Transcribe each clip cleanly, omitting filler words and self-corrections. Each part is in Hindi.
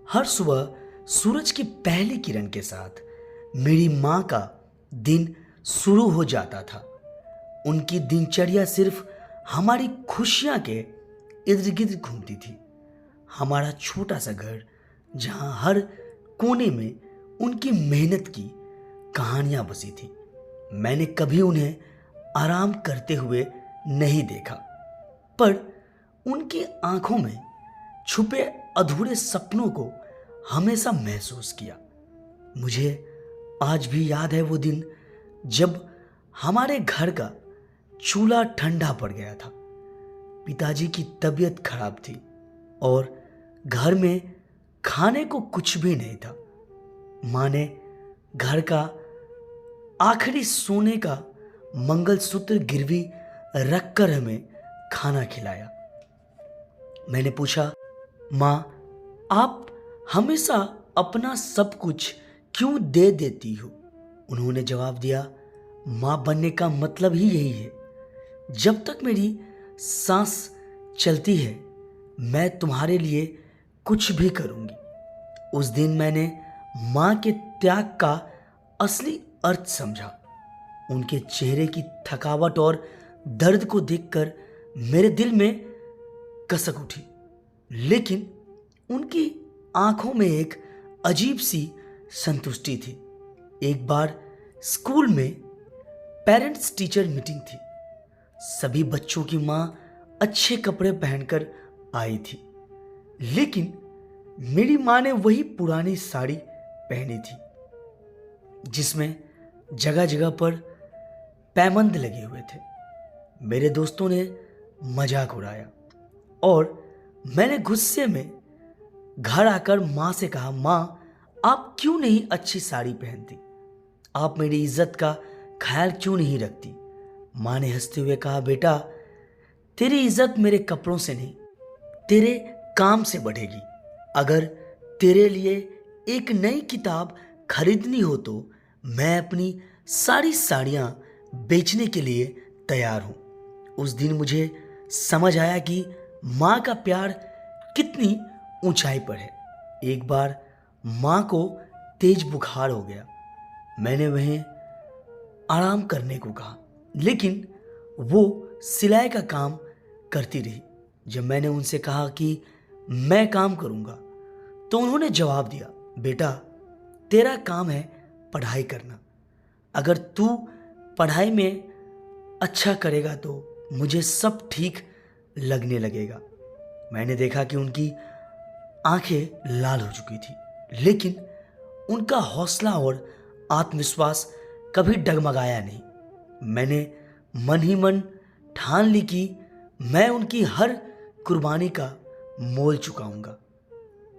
हर सुबह सूरज की पहली किरण के साथ मेरी माँ का दिन शुरू हो जाता था। उनकी दिनचर्या सिर्फ हमारी खुशियाँ के इर्द गिर्द घूमती थी। हमारा छोटा सा घर जहाँ हर कोने में उनकी मेहनत की कहानियाँ बसी थी। मैंने कभी उन्हें आराम करते हुए नहीं देखा, पर उनकी आंखों में छुपे अधूरे सपनों को हमेशा महसूस किया। मुझे आज भी याद है वो दिन जब हमारे घर का चूल्हा ठंडा पड़ गया था। पिताजी की तबीयत खराब थी और घर में खाने को कुछ भी नहीं था। माँ ने घर का आखिरी सोने का मंगलसूत्र गिरवी रखकर हमें खाना खिलाया। मैंने पूछा, माँ, आप हमेशा अपना सब कुछ क्यों दे देती हो? उन्होंने जवाब दिया, माँ बनने का मतलब ही यही है। जब तक मेरी सांस चलती है मैं तुम्हारे लिए कुछ भी करूंगी। उस दिन मैंने माँ के त्याग का असली अर्थ समझा। उनके चेहरे की थकावट और दर्द को देखकर मेरे दिल में कसक उठी, लेकिन उनकी आंखों में एक अजीब सी संतुष्टि थी। एक बार स्कूल में पेरेंट्स टीचर मीटिंग थी। सभी बच्चों की माँ अच्छे कपड़े पहनकर आई थी, लेकिन मेरी माँ ने वही पुरानी साड़ी पहनी थी जिसमें जगह जगह पर पैबंद लगे हुए थे। मेरे दोस्तों ने मजाक उड़ाया और मैंने गुस्से में घर आकर माँ से कहा, माँ, आप क्यों नहीं अच्छी साड़ी पहनती? आप मेरी इज्जत का ख्याल क्यों नहीं रखती? माँ ने हंसते हुए कहा, बेटा, तेरी इज्जत मेरे कपड़ों से नहीं, तेरे काम से बढ़ेगी। अगर तेरे लिए एक नई किताब खरीदनी हो तो मैं अपनी सारी साड़ियाँ बेचने के लिए तैयार हूँ। उस दिन मुझे समझ आया कि माँ का प्यार कितनी ऊंचाई पर है। एक बार माँ को तेज बुखार हो गया। मैंने वहीं आराम करने को कहा, लेकिन वो सिलाई का काम करती रही। जब मैंने उनसे कहा कि मैं काम करूंगा तो उन्होंने जवाब दिया, बेटा, तेरा काम है पढ़ाई करना। अगर तू पढ़ाई में अच्छा करेगा तो मुझे सब ठीक लगने लगेगा। मैंने देखा कि उनकी आंखें लाल हो चुकी थी, लेकिन उनका हौसला और आत्मविश्वास कभी डगमगाया नहीं। मैंने मन ही मन ठान ली कि मैं उनकी हर कुर्बानी का मोल चुकाऊंगा।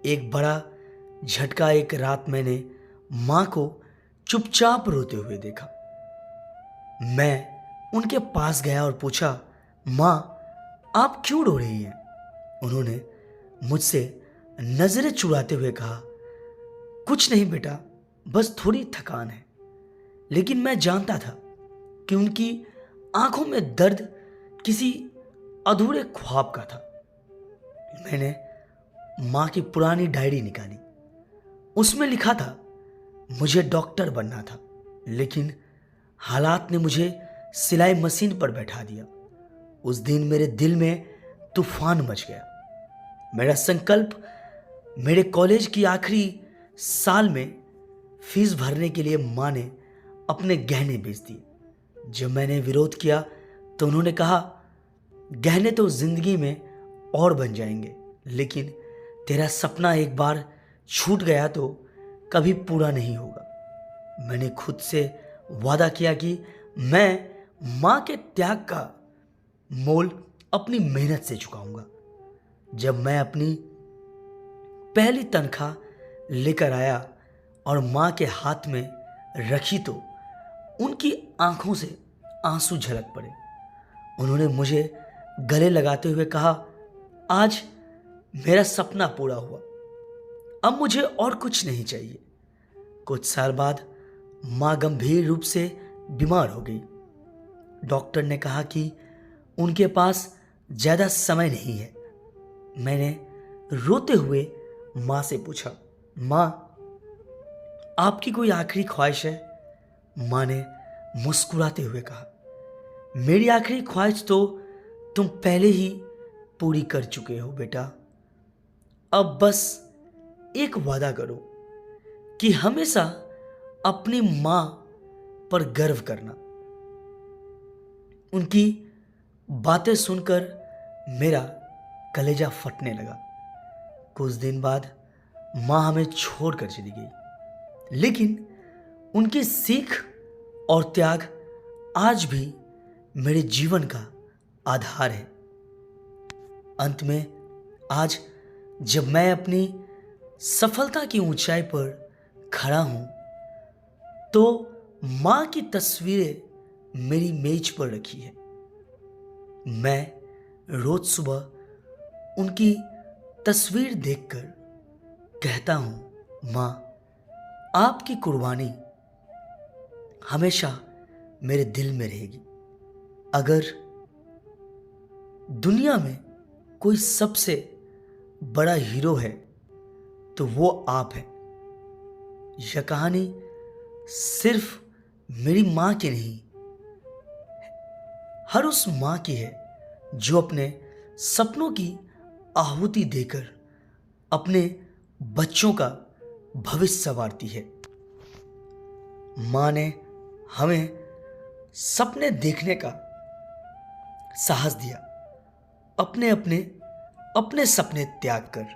एक बड़ा झटका, एक रात मैंने माँ को चुपचाप रोते हुए देखा। मैं उनके पास गया और पूछा, माँ, आप क्यों रो रही हैं? उन्होंने मुझसे नजरें चुराते हुए कहा, कुछ नहीं बेटा, बस थोड़ी थकान है। लेकिन मैं जानता था कि उनकी आंखों में दर्द किसी अधूरे ख्वाब का था। मैंने माँ की पुरानी डायरी निकाली। उसमें लिखा था, मुझे डॉक्टर बनना था, लेकिन हालात ने मुझे सिलाई मशीन पर बैठा दिया। उस दिन मेरे दिल में तूफान मच गया। मेरा संकल्प मेरे कॉलेज की आखिरी साल में फीस भरने के लिए माँ ने अपने गहने बेच दिए। जब मैंने विरोध किया तो उन्होंने कहा, गहने तो जिंदगी में और बन जाएंगे, लेकिन तेरा सपना एक बार छूट गया तो कभी पूरा नहीं होगा। मैंने खुद से वादा किया कि मैं माँ के त्याग का मोल अपनी मेहनत से चुकाऊंगा। जब मैं अपनी पहली तनख्वाह लेकर आया और माँ के हाथ में रखी तो उनकी आंखों से आंसू झलक पड़े। उन्होंने मुझे गले लगाते हुए कहा, आज मेरा सपना पूरा हुआ, अब मुझे और कुछ नहीं चाहिए। कुछ साल बाद माँ गंभीर रूप से बीमार हो गई। डॉक्टर ने कहा कि उनके पास ज़्यादा समय नहीं है। मैंने रोते हुए माँ से पूछा, माँ, आपकी कोई आखिरी ख्वाहिश है? माँ ने मुस्कुराते हुए कहा, मेरी आखिरी ख्वाहिश तो तुम पहले ही पूरी कर चुके हो बेटा। अब बस एक वादा करो कि हमेशा अपनी माँ पर गर्व करना। उनकी बातें सुनकर मेरा कलेजा फटने लगा। कुछ दिन बाद माँ हमें छोड़कर चली गई, लेकिन उनकी सीख और त्याग आज भी मेरे जीवन का आधार है। अंत में आज जब मैं अपनी सफलता की ऊंचाई पर खड़ा हूं, तो माँ की तस्वीरें मेरी मेज पर रखी है। मैं रोज सुबह उनकी तस्वीर देखकर कहता हूं, माँ, आपकी कुर्बानी हमेशा मेरे दिल में रहेगी। अगर दुनिया में कोई सबसे बड़ा हीरो है तो वो आप हैं। यह कहानी सिर्फ मेरी माँ की नहीं, हर उस माँ की है जो अपने सपनों की आहुति देकर अपने बच्चों का भविष्य संवारती है। माँ ने हमें सपने देखने का साहस दिया, अपने अपने अपने सपने त्याग कर